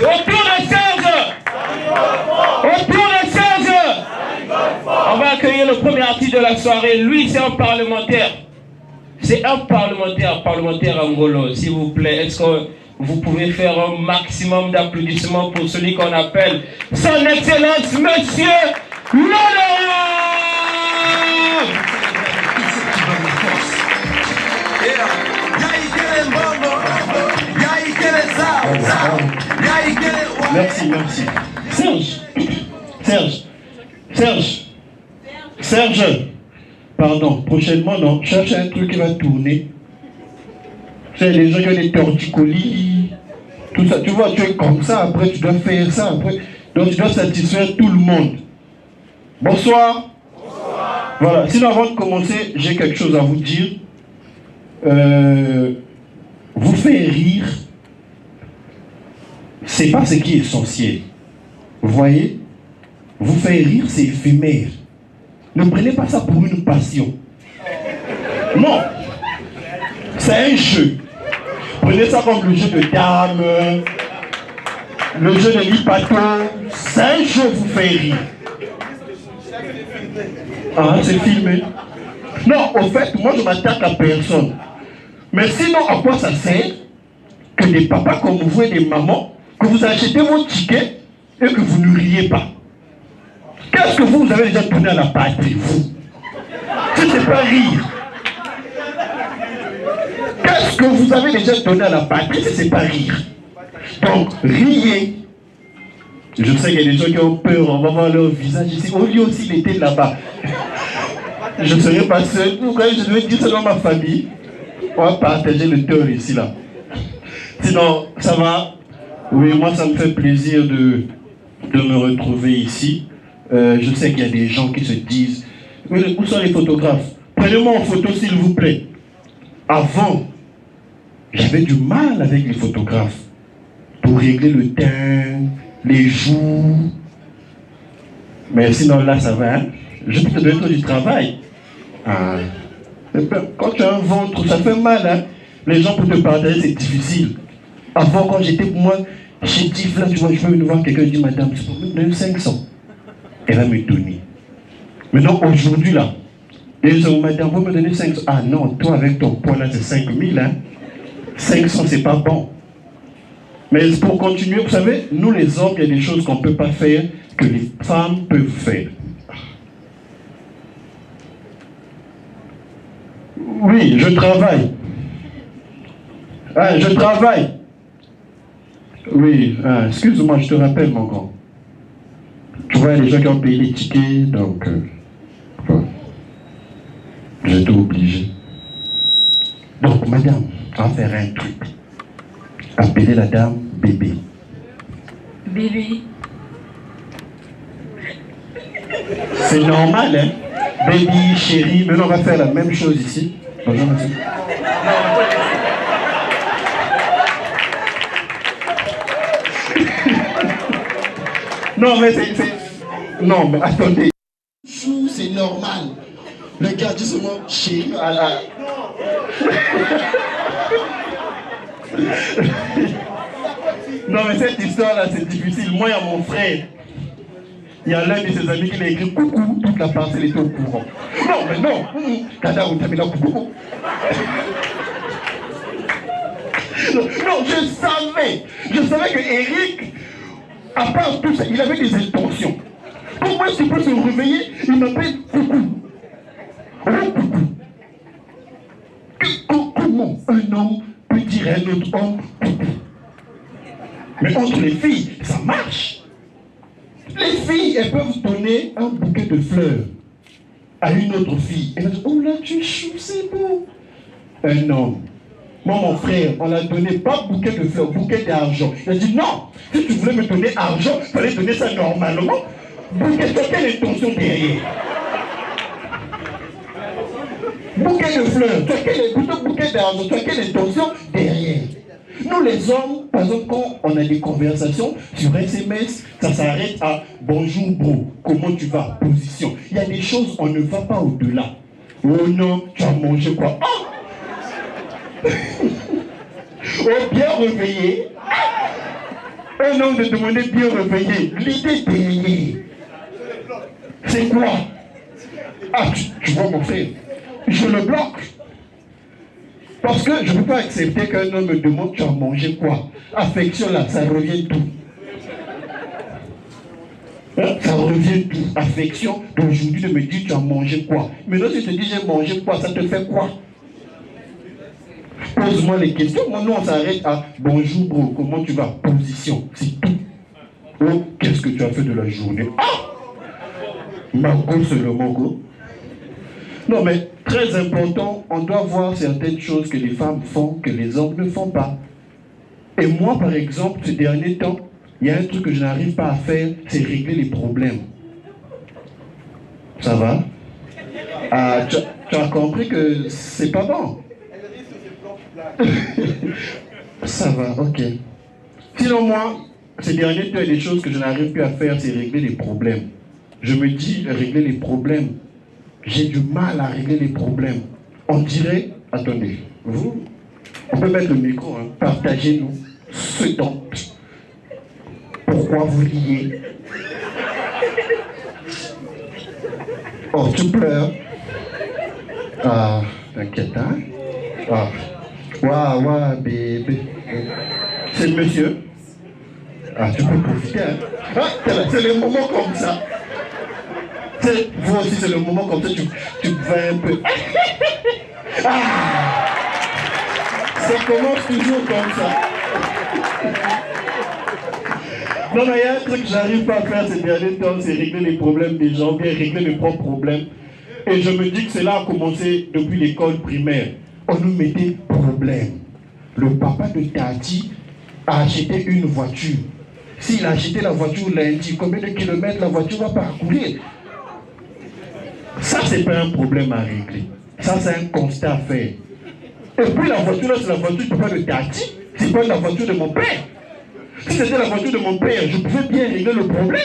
Autour de Serge. Autour de Serge. On va accueillir le premier artiste de la soirée. Lui, c'est un parlementaire. C'est un parlementaire angolo, s'il vous plaît. Est-ce que vous pouvez faire un maximum d'applaudissements pour celui qu'on appelle Son Excellence, Monsieur Lolo? Merci. Serge. Pardon, prochainement, non. Cherche un truc qui va tourner. C'est les gens qui ont des torticolis, tout ça. Tu vois, tu es comme ça, après tu dois faire ça, après. Donc tu dois satisfaire tout le monde. Bonsoir. Voilà, sinon avant de commencer, j'ai quelque chose à vous dire. Vous faire rire, c'est pas ce qui est essentiel. Vous voyez? Vous faire rire, c'est éphémère. Ne prenez pas ça pour une passion. Non. C'est un jeu. Prenez ça comme le jeu de dames, le jeu de lipato. C'est un jeu, vous faire rire. Ah, c'est filmé. Non, au fait, moi je m'attaque à personne. Mais sinon, à quoi ça sert que des papas comme vous et des mamans, que vous achetez vos tickets et que vous ne riez pas? Qu'est-ce que vous avez déjà donné à la patrie, vous? Si c'est pas rire. Qu'est-ce que vous avez déjà donné à la patrie si c'est pas rire? Donc, riez. Je sais qu'il y a des gens qui ont peur, on va voir leur visage ici. Oh, lui aussi, il était là-bas. Je ne serai pas seul. Pourquoi je devais dire ça dans ma famille? On va partager le tort ici, là. Sinon, ça va? Oui, moi, ça me fait plaisir de me retrouver ici. Je sais qu'il y a des gens qui se disent, mais où sont les photographes? Prenez-moi en photo, s'il vous plaît. Avant, j'avais du mal avec les photographes pour régler le teint, les joues. Mais sinon, là, ça va. Hein? Je peux te donner du travail. Ah. Quand tu as un ventre, ça fait mal. Hein? Les gens, pour te partager, c'est difficile. Avant, quand j'étais pour moi, chétif, là, tu vois, je peux venir voir quelqu'un dit, madame, tu peux me donner 500. Elle va me donner. Maintenant, aujourd'hui, là, les gens, madame, vous me donnez 500. Ah non, toi, avec ton poids, là, c'est 5000. Hein? 500, c'est pas bon. Mais pour continuer, vous savez, nous, les hommes, il y a des choses qu'on ne peut pas faire que les femmes peuvent faire. Oui, je travaille. Ah, je travaille. Oui, excuse-moi, je te rappelle, mon grand. Tu vois, les gens qui ont payé les tickets, donc... Bon, j'étais obligé. Donc, madame, on va faire un truc. Appelez la dame bébé. Bébé. C'est normal, hein? Baby, chérie, maintenant on va faire la même chose ici. Bonjour, monsieur. Non, mais c'est... Non, mais attendez. C'est normal. Le gars dit seulement chérie. Non, mais cette histoire-là, c'est difficile. Moi, il y a mon frère. Il y a l'un de ses amis qui l'a écrit coucou, toute la parcelle était au courant. Non, mais non. Kada, vous t'avez là coucou. Non, je savais que Eric, à part tout ça, il avait des intentions. Pour moi, s'il peut se réveiller, il m'appelle coucou. Comment un homme peut dire à un autre homme coucou? Mais entre les filles, ça marche. Les filles, elles peuvent donner un bouquet de fleurs à une autre fille. Elle va dire, oh là, tu es chou, c'est beau. Un homme. Moi, mon frère, on l'a donné pas bouquet de fleurs, bouquet d'argent. Il a dit, non, si tu voulais me donner argent, il fallait donner ça normalement. Bouquet, tu as quelle intention derrière? Bouquet de fleurs, tu as quel bouquet d'argent, tu as quelle intention derrière? Nous les hommes, par exemple, quand on a des conversations sur SMS, ça s'arrête à bonjour bro, comment tu vas, position. Il y a des choses, on ne va pas au-delà. Oh non, tu as mangé quoi? Oh, oh bien réveillé. Un homme de demander bien réveillé. L'idée derrière, c'est quoi? Ah, tu vois mon frère, je le bloque. Parce que je ne peux pas accepter qu'un homme me demande tu as mangé quoi. Affection là, ça revient tout. Hein? Ça revient tout. Affection d'aujourd'hui de me dire tu as mangé quoi. Maintenant si je te dis j'ai mangé quoi, ça te fait quoi? Pose-moi les questions. Moi, nous, on s'arrête à bonjour, bro, comment tu vas? Position, c'est tout. Oh, qu'est-ce que tu as fait de la journée? Ah! Margot, c'est le Mogo. Non, mais très important, on doit voir certaines choses que les femmes font, que les hommes ne font pas. Et moi, par exemple, ces derniers temps, il y a un truc que je n'arrive pas à faire, c'est régler les problèmes. Ça va? Ah, tu as compris que c'est pas bon. Ça va, ok. Sinon, moi, ces derniers temps, il y a des choses que je n'arrive plus à faire, c'est régler les problèmes. Je me dis, régler les problèmes. J'ai du mal à régler les problèmes. On dirait, attendez, vous, on peut mettre le micro, hein, partagez-nous ce dont. Pourquoi vous riez? Oh, tu pleures? Ah, t'inquiète, hein? Ah. Waouh, bébé. C'est le monsieur. Ah, tu peux profiter, hein? Ah, c'est le moment comme ça. Vous aussi, c'est le moment comme ça, tu vas un peu. Ah! Ça commence toujours comme ça. Non, mais il y a un truc que j'arrive pas à faire ces derniers temps, c'est régler les problèmes des gens, bien régler mes propres problèmes. Et je me dis que cela a commencé depuis l'école primaire. On nous mettait problème. Le papa de Tati a acheté une voiture. S'il a acheté la voiture lundi, combien de kilomètres la voiture va parcourir? Ça, c'est pas un problème à régler. Ça, c'est un constat à faire. Et puis la voiture, là, c'est la voiture du papa de Tati. C'est pas la voiture de mon père. Si c'était la voiture de mon père, je pouvais bien régler le problème.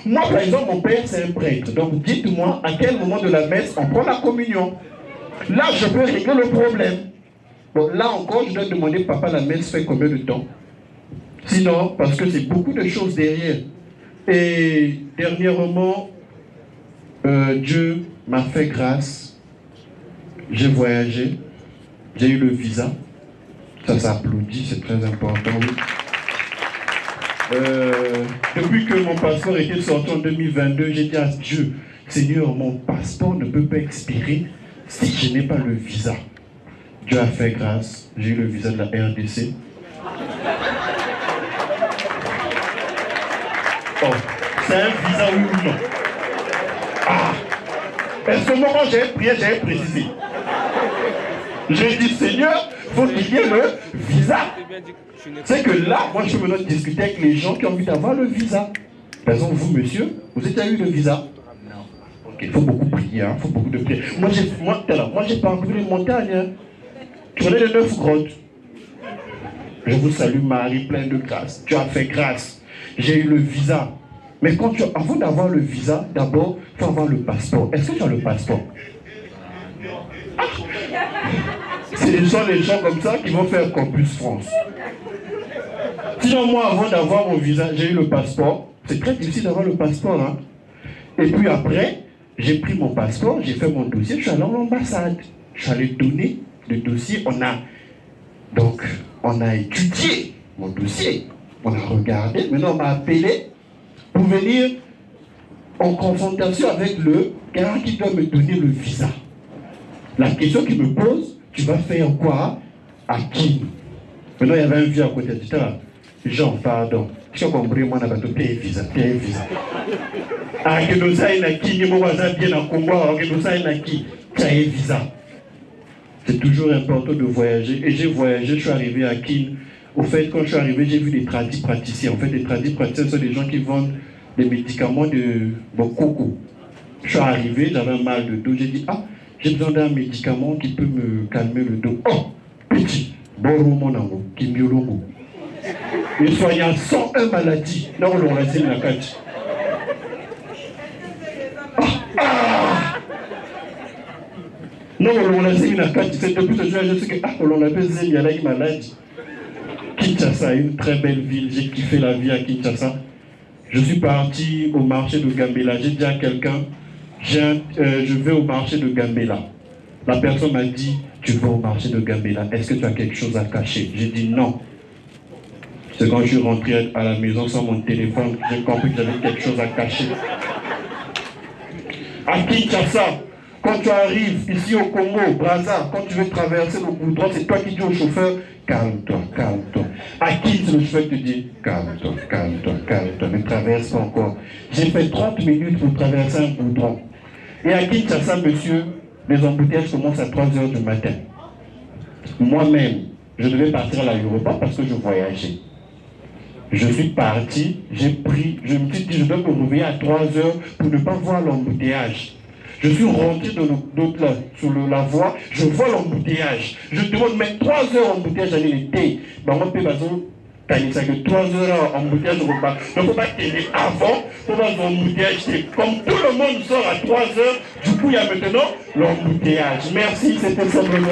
Moi, par exemple, mon père, c'est un prêtre. Donc, dites-moi à quel moment de la messe on prend la communion. Là, je peux régler le problème. Bon, là encore, je dois demander, papa, la messe fait combien de temps? Sinon, parce que c'est beaucoup de choses derrière. Et dernièrement, Dieu m'a fait grâce. J'ai voyagé. J'ai eu le visa. Ça s'applaudit, c'est très important. Depuis que mon passeport était sorti en 2022, j'ai dit à Dieu, Seigneur, mon passeport ne peut pas expirer si je n'ai pas le visa. Dieu a fait grâce, j'ai eu le visa de la RDC. Oh, c'est un visa oui ou non? Ah! Et ce moment, j'ai prié, j'ai précisé. J'ai dit, Seigneur, il faut qu'il y ait le visa. C'est que là, moi, je peux maintenant discuter avec les gens qui ont envie d'avoir le visa. Par exemple, vous, monsieur, vous avez déjà eu le visa? Non. Ok, il faut beaucoup prier, il faut beaucoup de prière. Moi, j'ai parcouru les montagnes. Hein. Tu connais les 9 grottes? Je vous salue, Marie, pleine de grâce. Tu as fait grâce. J'ai eu le visa. Mais avant d'avoir le visa, d'abord, il faut avoir le passeport. Est-ce que tu as le passeport? Ah. C'est les gens comme ça qui vont faire Campus France. Sinon, moi, avant d'avoir mon visa, j'ai eu le passeport. C'est très difficile d'avoir le passeport. Hein. Et puis après, j'ai pris mon passeport, j'ai fait mon dossier, je suis allé à l'ambassade. Je suis allé donner le dossier. On a étudié mon dossier. On a regardé. Maintenant, on m'a appelé pour venir en confrontation avec le gars qui doit me donner le visa. La question qu'il me pose, tu vas faire quoi à qui? Maintenant, il y avait un vieux à côté de ça. Jean, pardon. Je suis compris, moi, on a payé visa. Ah, que nous sommes qui, nous sommes bien en Congo, que nous sommes qui, payé visa. C'est toujours important de voyager. Et j'ai voyagé, je suis arrivé à Kin. Au fait, quand je suis arrivé, j'ai vu des tradis praticiens. En fait, les tradis praticiens sont des gens qui vendent des médicaments de coco. Je suis arrivé, j'avais un mal de dos. J'ai dit, j'ai besoin d'un médicament qui peut me calmer le dos. Oh, petit, bon monango, qui miolongo. Et soignant 101 maladies. Non, on l'a dit la carte. Non, on l'a dit la carte. C'est depuis ce jour, je sais que on l'a appelé Zémiala maladie. Qui Kinshasa, une très belle ville. J'ai kiffé la vie à Kinshasa. Je suis parti au marché de Gambela. J'ai dit à quelqu'un, je vais au marché de Gambela. La personne m'a dit, tu vas au marché de Gambela, est-ce que tu as quelque chose à cacher? J'ai dit non. C'est quand je suis rentré à la maison sans mon téléphone que j'ai compris que j'avais quelque chose à cacher. À Kinshasa, quand tu arrives ici au Congo, Brazza, quand tu veux traverser le goudron, c'est toi qui dis au chauffeur, calme-toi, calme-toi. À Kinshasa, le chauffeur te dit, calme-toi, calme-toi, calme-toi, ne traverse pas encore. J'ai fait 30 minutes pour traverser un goudron. Et à Kinshasa, monsieur, les embouteillages commencent à 3 h du matin. Moi-même, je devais partir à l'aéroport parce que je voyageais. Je suis parti, je me suis dit, je dois me réveiller à 3 h pour ne pas voir l'embouteillage. Je suis rentré sur la voie, je vois l'embouteillage. Je demande, mais 3 h embouteillage, j'allais l'été. On peut pas que 3 h embouteillage, donc on ne peut pas tenir avant, pour voir l'embouteillage. Comme tout le monde sort à 3 h, du coup, il y a maintenant l'embouteillage. Merci, c'était simplement.